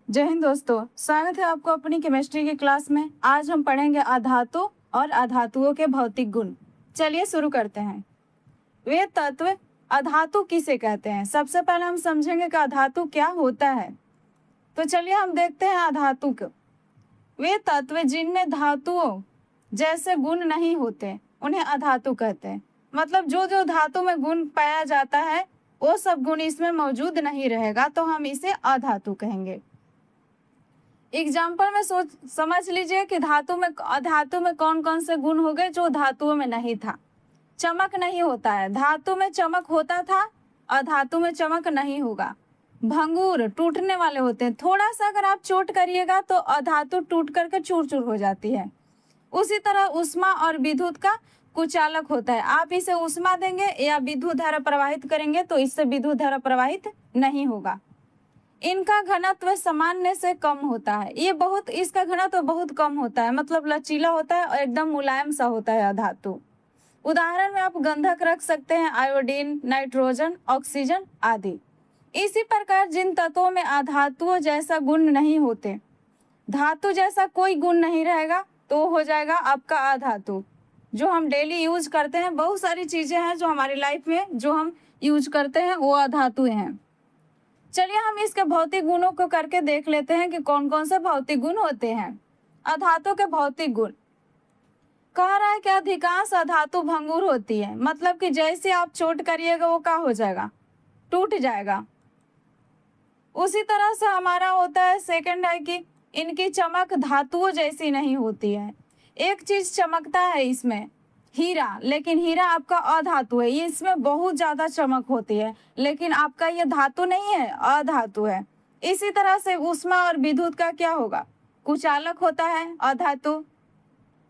जय हिंद दोस्तों, स्वागत है आपको अपनी केमिस्ट्री की क्लास में। आज हम पढ़ेंगे अधातु और अधातुओं के भौतिक गुण। चलिए शुरू करते हैं। वे तत्व अधातु किसे कहते हैं? सबसे पहले हम समझेंगे कि अधातु क्या होता है। तो चलिए हम देखते हैं अधातु को। वे तत्व जिनमें धातुओं जैसे गुण नहीं होते उन्हें अधातु कहते हैं। मतलब जो जो धातु में गुण पाया जाता है वो सब गुण इसमें मौजूद नहीं रहेगा, तो हम इसे अधातु कहेंगे। एग्जाम्पल में समझ लीजिए कि अधातु में कौन कौन से गुण हो गए जो धातुओं में नहीं था। चमक नहीं होता है, धातु में चमक होता था, अधातु में चमक नहीं होगा। भंगुर टूटने वाले होते हैं, थोड़ा सा अगर आप चोट करिएगा तो अधातु टूट करके चूर चूर हो जाती है। उसी तरह उष्मा और विद्युत का कुचालक होता है, आप इसे उष्मा देंगे या विद्युत धारा प्रवाहित करेंगे तो इससे विद्युत धारा प्रवाहित नहीं होगा। इनका घनत्व सामान्य से कम होता है, इसका घनत्व बहुत कम होता है, मतलब लचीला होता है और एकदम मुलायम सा होता है अधातु। उदाहरण में आप गंधक रख सकते हैं, आयोडीन, नाइट्रोजन, ऑक्सीजन आदि। इसी प्रकार जिन तत्वों में अधातुओं जैसा गुण नहीं होते, धातु जैसा कोई गुण नहीं रहेगा, तो हो जाएगा आपका अधातु। जो हम डेली यूज करते हैं, बहुत सारी चीजें हैं जो हमारी लाइफ में जो हम यूज करते हैं वो अधातु हैं। चलिए हम इसके भौतिक गुणों को करके देख लेते हैं कि कौन कौन से भौतिक गुण होते हैं। अधातु के भौतिक गुण कह रहा है कि अधिकांश अधातु भंगुर होती है, मतलब कि जैसे आप चोट करिएगा वो क्या हो जाएगा, टूट जाएगा। उसी तरह से हमारा होता है सेकंड है कि इनकी चमक धातुओं जैसी नहीं होती है। एक चीज चमकता है इसमें, हीरा, लेकिन हीरा आपका अधातु है, ये इसमें बहुत ज्यादा चमक होती है, लेकिन आपका ये धातु नहीं है, अधातु है। इसी तरह से उष्मा और विद्युत का क्या होगा, कुचालक होता है, अधातु।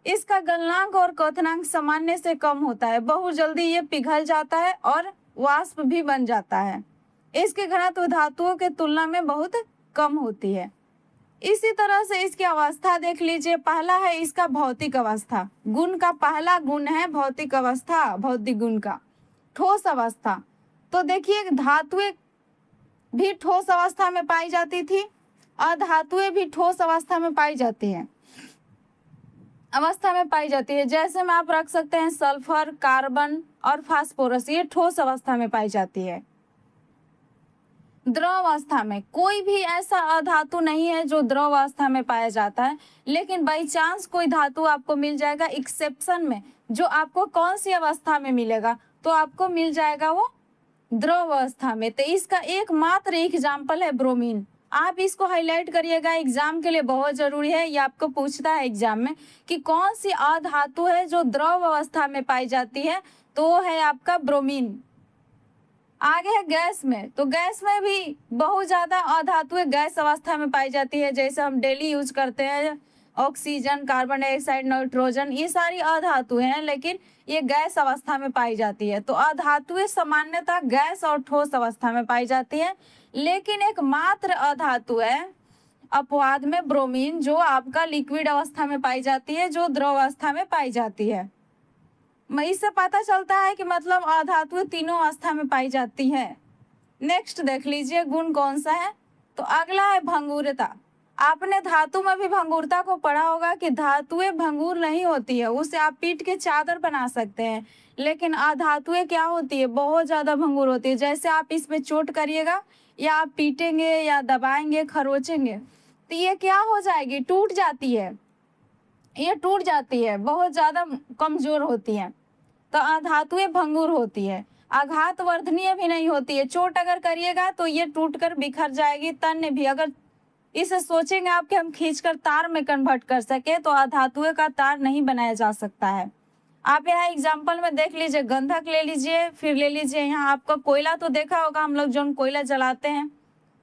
इसका गलनांक और क्वथनांक सामान्य से कम होता है, बहुत जल्दी ये पिघल जाता है और वाष्प भी बन जाता है। इसकी घनत्व धातुओं के तुलना में बहुत कम होती है। इसी तरह से इसकी अवस्था देख लीजिए। पहला है इसका भौतिक अवस्था, गुण का पहला गुण है भौतिक अवस्था, भौतिक गुण का ठोस अवस्था। तो देखिए धातुएं भी ठोस अवस्था में पाई जाती थी, अधातुएं भी ठोस अवस्था में पाई जाती है, जैसे में आप रख सकते हैं सल्फर, कार्बन और फास्फोरस, ये ठोस अवस्था में पाई जाती है। द्रव अवस्था में कोई भी ऐसा अधातु नहीं है जो द्रव अवस्था में पाया जाता है, लेकिन बाई चांस कोई धातु आपको मिल जाएगा एक्सेप्शन में, जो आपको कौन सी अवस्था में मिलेगा, तो आपको मिल जाएगा वो द्रव अवस्था में। तो इसका एकमात्र एग्जाम्पल है ब्रोमीन। आप इसको हाईलाइट करिएगा, एग्जाम के लिए बहुत जरूरी है। ये आपको पूछता है एग्जाम में कि कौन सी अधातु है जो द्रव अवस्था में पाई जाती है, तो वो है आपका ब्रोमीन। आगे है गैस में, तो गैस में भी बहुत ज्यादा अधातुएं गैस अवस्था में पाई जाती है, जैसे हम डेली यूज करते हैं ऑक्सीजन, कार्बन डाइऑक्साइड, नाइट्रोजन, ये सारी अधातुएं हैं, लेकिन ये गैस अवस्था में पाई जाती है। तो अधातुएं सामान्यतः गैस और ठोस अवस्था में पाई जाती है, लेकिन एक मात्र अधातु है अपवाद में ब्रोमीन, जो आपका लिक्विड अवस्था में पाई जाती है, जो द्रव अवस्था में पाई जाती है। इससे पता चलता है कि मतलब अधातुएं तीनों अवस्था में पाई जाती है। नेक्स्ट देख लीजिए गुण कौन सा है, तो अगला है भंगुरता। आपने धातु में भी भंगुरता को पढ़ा होगा कि धातुएं भंगुर नहीं होती है, उसे आप पीट के चादर बना सकते हैं, लेकिन अधातुएं क्या होती है, बहुत ज्यादा भंगुर होती है। जैसे आप इसमें चोट करिएगा या आप पीटेंगे या दबाएंगे, खरोचेंगे, तो ये क्या हो जाएगी, टूट जाती है, ये टूट जाती है, बहुत ज्यादा कमजोर होती है। तो अधातुएं भंगुर होती है, आघात वर्धनीय भी नहीं होती है। चोट अगर करिएगा तो ये टूटकर बिखर जाएगी, तन्य भी। अगर इसे सोचेंगे आप कि हम खींचकर तार में कन्वर्ट कर सके, तो अधातुएं का तार नहीं बनाया जा सकता है। आप यहाँ एग्जाम्पल में देख लीजिए, गंधक ले लीजिए, फिर ले लीजिए यहाँ आपका कोयला, तो देखा होगा हम लोग जो कोयला जलाते हैं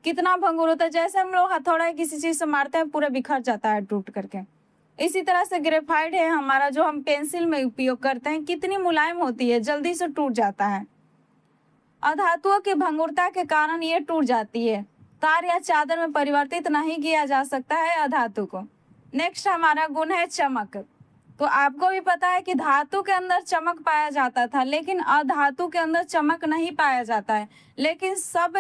कितना भंगुर होता है। जैसे हम लोग हथौड़ा किसी चीज से मारते हैं पूरा बिखर जाता है टूट करके। इसी तरह से ग्रेफाइट है हमारा, जो हम पेंसिल में उपयोग करते हैं, कितनी मुलायम होती है, जल्दी से टूट जाता है। अधातुओं की भंगुरता के कारण ये टूट जाती है, तार या चादर में परिवर्तित नहीं किया जा सकता है अधातु को। नेक्स्ट हमारा गुण है चमक। तो आपको भी पता है कि धातु के अंदर चमक पाया जाता था, लेकिन अधातु के अंदर चमक नहीं पाया जाता है। लेकिन सब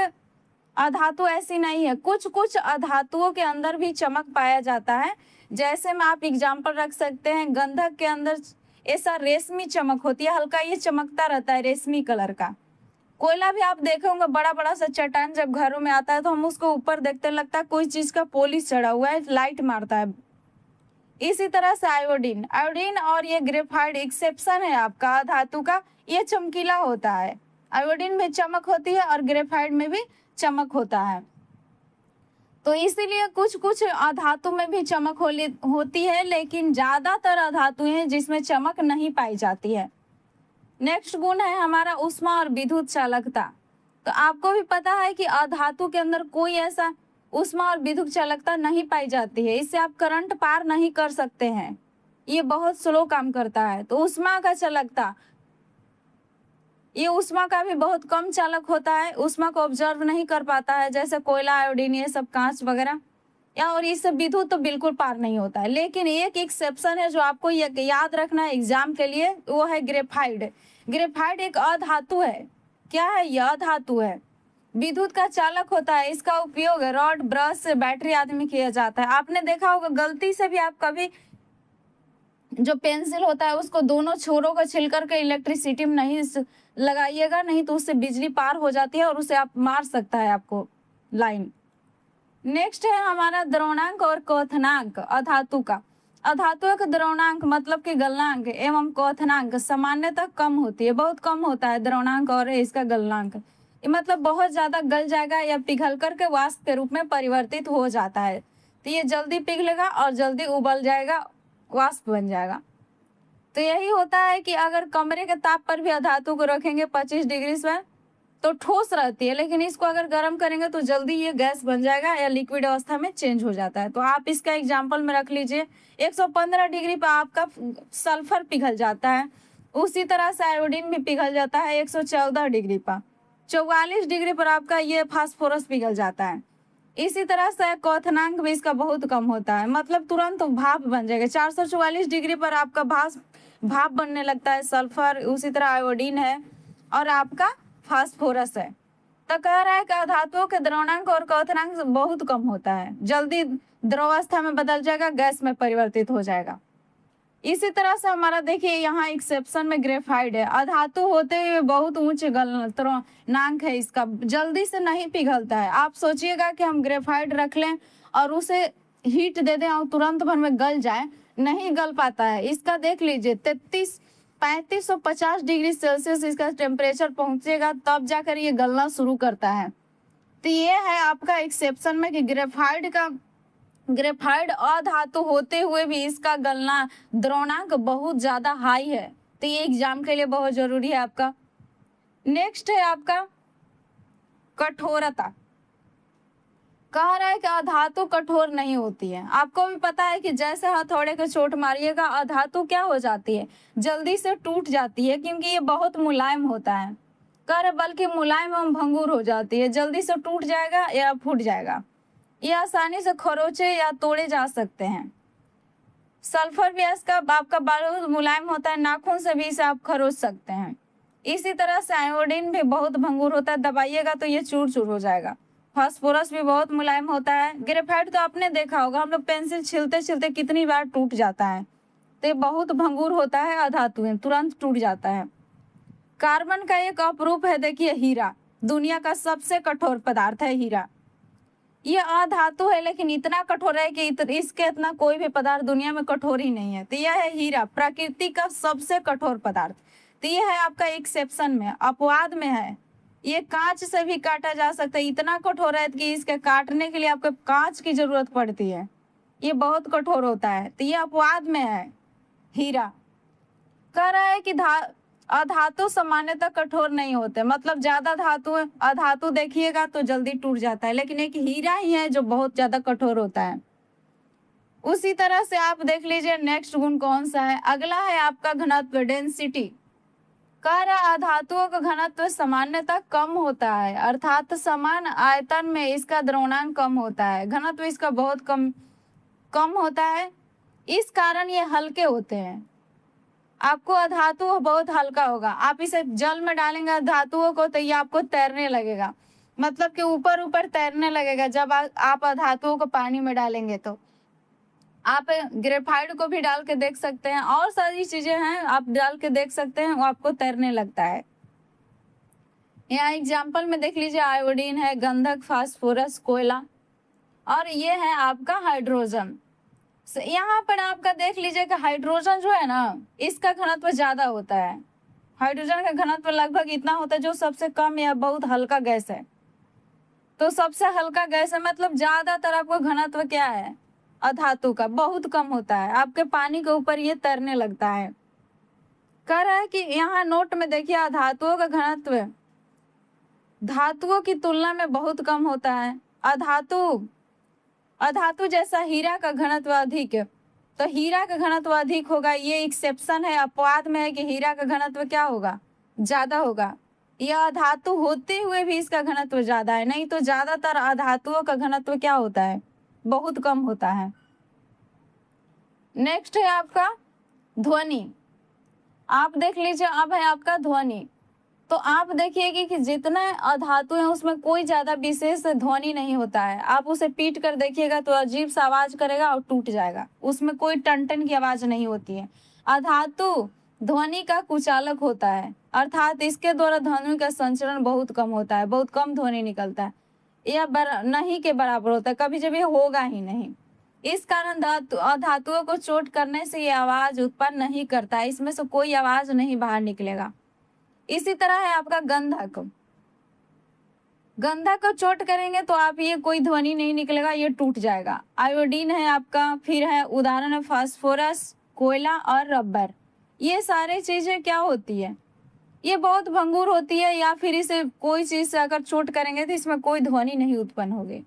अधातु ऐसी नहीं है, कुछ कुछ अधातुओं के अंदर भी चमक पाया जाता है। जैसे में आप एग्जाम्पल रख सकते हैं, गंधक के अंदर ऐसा रेशमी चमक होती है, हल्का ये चमकता रहता है रेशमी कलर का। कोयला भी आप देखे होंगे, बड़ा बड़ा सा चट्टान जब घरों में आता है तो हम उसको ऊपर देखते हैं, लगता है कोई चीज का पॉलिश चढ़ा हुआ है, लाइट मारता है। इसी तरह से आयोडीन, आयोडीन और ये ग्रेफाइट एक्सेप्शन है आपका धातु का, ये चमकीला होता है। आयोडीन में चमक होती है और ग्रेफाइट में भी चमक होता है। तो इसीलिए कुछ कुछ अधातु में भी चमक होती है, लेकिन ज्यादातर अधातु हैं जिसमें चमक नहीं पाई जाती है। नेक्स्ट गुण है हमारा ऊष्मा और विद्युत चालकता। तो आपको भी पता है कि अधातु के अंदर कोई ऐसा ऊष्मा और विद्युत चालकता नहीं पाई जाती है, इससे आप करंट पार नहीं कर सकते हैं, ये बहुत स्लो काम करता है। तो ऊष्मा का चालकता, ये ऊष्मा का भी बहुत कम चालक होता है, ऊष्मा को ऑब्जर्व नहीं कर पाता है, जैसे कोयला, आयोडीन, ये सब कांच वगैरह, या और इससे विद्युत तो बिल्कुल पार नहीं होता है। लेकिन एक एक्सेप्शन है जो आपको याद रखना है एग्जाम के लिए, वो है ग्रेफाइट। ग्रेफाइट एक अधातु है। क्या है? यह अधातु है, विद्युत का चालक होता है। इसका उपयोग रॉड, ब्रश, बैटरी आदि में किया जाता है। आपने देखा होगा गलती से भी आप कभी जो पेंसिल होता है उसको दोनों छोरों को छिल करके इलेक्ट्रिसिटी में नहीं लगाइएगा, नहीं तो उससे बिजली पार हो जाती है और उसे आप मार सकता है आपको लाइन। नेक्स्ट है हमारा द्रवणांक और क्वथनांक अधातु का। अधातुओं का द्रवणांक मतलब कि गलनांक एवं क्वथनांक सामान्यतः कम होती है, बहुत कम होता है द्रवणांक और इसका गलनांक। मतलब बहुत ज्यादा गल जाएगा या पिघल करके वाष्प के रूप में परिवर्तित हो जाता है। तो ये जल्दी पिघलेगा और जल्दी उबल जाएगा, वाष्प बन जाएगा। तो यही होता है कि अगर कमरे के ताप पर भी अधातु को रखेंगे 25 डिग्री पर तो ठोस रहती है, लेकिन इसको अगर गर्म करेंगे तो जल्दी ये गैस बन जाएगा या लिक्विड अवस्था में चेंज हो जाता है। तो आप इसका एग्जाम्पल में रख लीजिए, 115 डिग्री पर आपका सल्फर पिघल जाता है, उसी तरह से आयोडीन भी पिघल जाता है 114 डिग्री पर। 44 डिग्री पर आपका ये फास्फोरस पिघल जाता है। इसी तरह से क्वथनांक भी इसका बहुत कम होता है, मतलब तुरंत भाप बन जाएगा। 444 डिग्री पर आपका भाप बनने लगता है सल्फर, उसी तरह आयोडीन है और आपका फास्फोरस है। तो कह रहा है कि अधातुओं के द्रवणांक और क्वथनांक बहुत कम होता है, जल्दी द्रवावस्था में बदल जाएगा, गैस में परिवर्तित हो जाएगा। इसी तरह से हमारा देखिए यहाँ एक्सेप्शन में ग्रेफाइट है। अधातु होते हुए बहुत उच्च गलनांक है, इसका जल्दी से नहीं पिघलता है। आप सोचिएगा कि हम ग्रेफाइट रख लें और उसे हीट दे दें और तुरंत भर में गल जाए, नहीं गल पाता है। इसका देख लीजिए 3550 डिग्री सेल्सियस इसका टेम्परेचर पहुंचेगा, तब जाकर ये गलना शुरू करता है। तो ये है आपका एक्सेप्शन में कि ग्रेफाइट अधातु होते हुए भी इसका गलना द्रवणांक बहुत ज्यादा हाई है। तो ये एग्जाम के लिए बहुत जरूरी है आपका। नेक्स्ट है आपका कठोरता। कह रहा है कि अधातु कठोर नहीं होती है। आपको भी पता है कि जैसे हथौड़े को चोट मारिएगा अधातु क्या हो जाती है, जल्दी से टूट जाती है, क्योंकि ये बहुत मुलायम होता है। कह रहे बल्कि मुलायम एवं भंगुर हो जाती है, जल्दी से टूट जाएगा या फूट जाएगा, ये आसानी से खरोचे या तोड़े जा सकते हैं। सल्फर गैस का आपका बारूद मुलायम होता है, नाखून से भी इसे आप खरोच सकते हैं। इसी तरह से आयोडीन भी बहुत भंगुर होता है, दबाइएगा तो ये चूर चूर हो जाएगा। फास्फोरस भी बहुत मुलायम होता है। ग्रेफाइट तो आपने देखा होगा, हम लोग पेंसिल छिलते छिलते कितनी बार टूट जाता है, तो ये बहुत भंगुर होता है, अधातु है, तुरंत टूट जाता है। कार्बन का एक अपरूप है, देखिए हीरा, दुनिया का सबसे कठोर पदार्थ है हीरा। ये अधातु है लेकिन इतना कठोर है कि इसके इतना कोई भी पदार्थ दुनिया में कठोर ही नहीं है। तो यह है हीरा, प्रकृति का सबसे कठोर पदार्थ। तो ये है आपका एक्सेप्शन में, अपवाद में है। ये कांच से भी काटा जा सकता है, इतना कठोर है कि इसके काटने के लिए आपको कांच की जरूरत पड़ती है, ये बहुत कठोर होता है। तो ये अपवाद में है हीरा। कह रहा है कि अधातु सामान्यतः कठोर नहीं होते, मतलब ज्यादा अधातु देखिएगा तो जल्दी टूट जाता है, लेकिन एक हीरा ही है जो बहुत ज्यादा कठोर होता है। उसी तरह से आप देख लीजिए नेक्स्ट गुण कौन सा है। अगला है आपका घनत्व, डेंसिटी। कह रहा अधातुओं का घनत्व सामान्यतः कम होता है, अर्थात समान आयतन में इसका द्रवणांक कम होता है, घनत्व इसका बहुत कम होता है। इस कारण ये हल्के होते हैं। आपको अधातु बहुत हल्का होगा, आप इसे जल में डालेंगे धातुओं को तो ये आपको तैरने लगेगा। मतलब कि ऊपर ऊपर तैरने लगेगा जब आप अधातुओं को पानी में डालेंगे तो। आप ग्रेफाइट को भी डाल के देख सकते हैं, और सारी चीजें हैं आप डाल के देख सकते हैं, वो आपको तैरने लगता है। यहाँ एग्जाम्पल में देख लीजिए, आयोडीन है, गंधक, फास्फोरस, कोयला, और ये है आपका हाइड्रोजन। यहाँ पर आपका देख लीजिए कि हाइड्रोजन जो है ना, इसका घनत्व ज्यादा होता है। हाइड्रोजन का घनत्व लगभग इतना होता है, जो सबसे कम या बहुत हल्का गैस है। तो सबसे हल्का गैस है, मतलब ज्यादातर आपको घनत्व क्या है, अधातु का बहुत कम होता है, आपके पानी के ऊपर ये तैरने लगता है। कह रहा है कि यहाँ नोट में देखिए, अधातुओं का घनत्व धातुओं की तुलना में बहुत कम होता है। अधातु जैसा हीरा का घनत्व अधिक है, तो हीरा का घनत्व अधिक होगा, ये एक्सेप्शन है, अपवाद में है कि हीरा का घनत्व क्या होगा, ज्यादा होगा। यह अधातु होते हुए भी इसका घनत्व ज्यादा है, नहीं तो ज्यादातर अधातुओं का घनत्व क्या होता है, बहुत कम होता है। नेक्स्ट है आपका ध्वनि। आप देख लीजिए, अब है आपका ध्वनि। तो आप देखिए कि जितने अधातु हैं उसमें कोई ज्यादा विशेष ध्वनि नहीं होता है। आप उसे पीट कर देखिएगा तो अजीब सा आवाज करेगा और टूट जाएगा, उसमें कोई टन की आवाज नहीं होती है। अधातु ध्वनि का कुचालक होता है, अर्थात इसके द्वारा ध्वनि का संचरण बहुत कम होता है, बहुत कम ध्वनि निकलता है, यह नहीं के बराबर होता है, कभी जब ये होगा ही नहीं। इस कारण अधातुओं को चोट करने से ये आवाज उत्पन्न नहीं करता है, इसमें से कोई आवाज नहीं बाहर निकलेगा। इसी तरह है आपका गंधक। गंधक को चोट करेंगे तो आप ये कोई ध्वनि नहीं निकलेगा, ये टूट जाएगा। आयोडीन है आपका, फिर है उदाहरण है फास्फोरस, कोयला और रबर। ये सारी चीजें क्या होती है, ये बहुत भंगुर होती है, या फिर इसे कोई चीज से अगर चोट करेंगे तो इसमें कोई ध्वनि नहीं उत्पन्न होगी।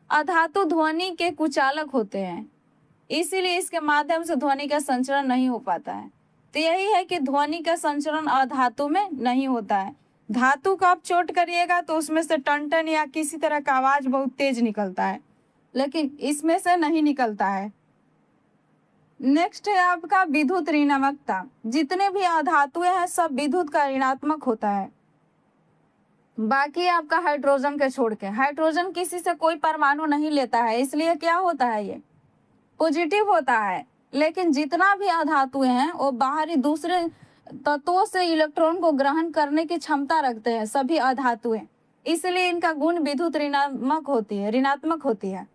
अधातु ध्वनि के कुचालक होते हैं, इसीलिए इसके माध्यम से ध्वनि का संचरण नहीं हो पाता है। तो यही है कि ध्वनि का संचरण अधातु में नहीं होता है। धातु को आप चोट करिएगा तो उसमें से टन या किसी तरह का आवाज बहुत तेज निकलता है, लेकिन इसमें से नहीं निकलता है। नेक्स्ट है आपका विद्युत ऋणात्मकता। जितने भी अधातुएं हैं सब विद्युत का ऋणात्मक होता है, बाकी आपका हाइड्रोजन के छोड़ के। हाइड्रोजन किसी से कोई परमाणु नहीं लेता है, इसलिए क्या होता है, ये पॉजिटिव होता है। लेकिन जितना भी अधातुएं हैं वो बाहरी दूसरे तत्वों से इलेक्ट्रॉन को ग्रहण करने की क्षमता रखते हैं, सभी अधातुएं, इसलिए इनका गुण विद्युत ऋणात्मक होती है।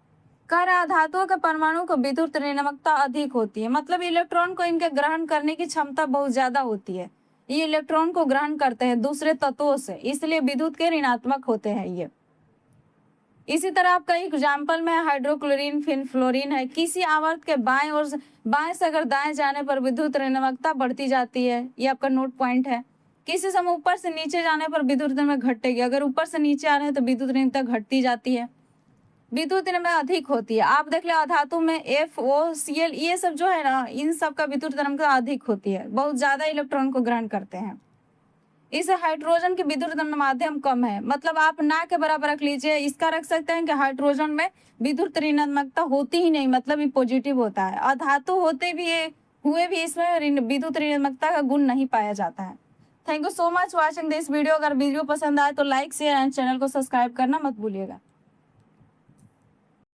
कर अधातुओं के परमाणु को विद्युत ऋणात्मकता अधिक होती है, मतलब इलेक्ट्रॉन को इनके ग्रहण करने की क्षमता बहुत ज्यादा होती है, ये इलेक्ट्रॉन को ग्रहण करते हैं दूसरे तत्वों से, इसलिए विद्युत के ऋणात्मक होते हैं ये। इसी तरह आपका एग्जाम्पल में हाइड्रोक्लोरीन, फिर फ्लोरीन है। किसी आवर्त के बाएं से अगर दाएं जाने पर विद्युत ऋणात्मकता बढ़ती जाती है, ये आपका नोट पॉइंट है। किसी समय ऊपर से नीचे जाने पर विद्युत ऋणात्मकता घटेगी, अगर ऊपर से नीचे आ रहे हैं तो विद्युत ऋणात्मकता घटती जाती है, विद्युत ऋणात्मकता अधिक होती है। आप देख ले अधातु में FOCl ये सब जो है ना, इन सब का विद्युत ऋणात्मकता अधिक होती है, बहुत ज्यादा इलेक्ट्रॉन को ग्रहण करते हैं। इस हाइड्रोजन की विद्युत माध्यम कम है, मतलब आप ना के बराबर रख लीजिए, इसका रख सकते हैं कि हाइड्रोजन में विद्युत ऋणात्मकता होती ही नहीं, मतलब ये पॉजिटिव होता है। अधातु होते भी हुए भी इसमें विद्युत ऋणात्मकता का गुण नहीं पाया जाता है। Thank you so much watching this video. अगर वीडियो पसंद आए तो लाइक शेयर एंड चैनल को सब्सक्राइब करना मत भूलिएगा।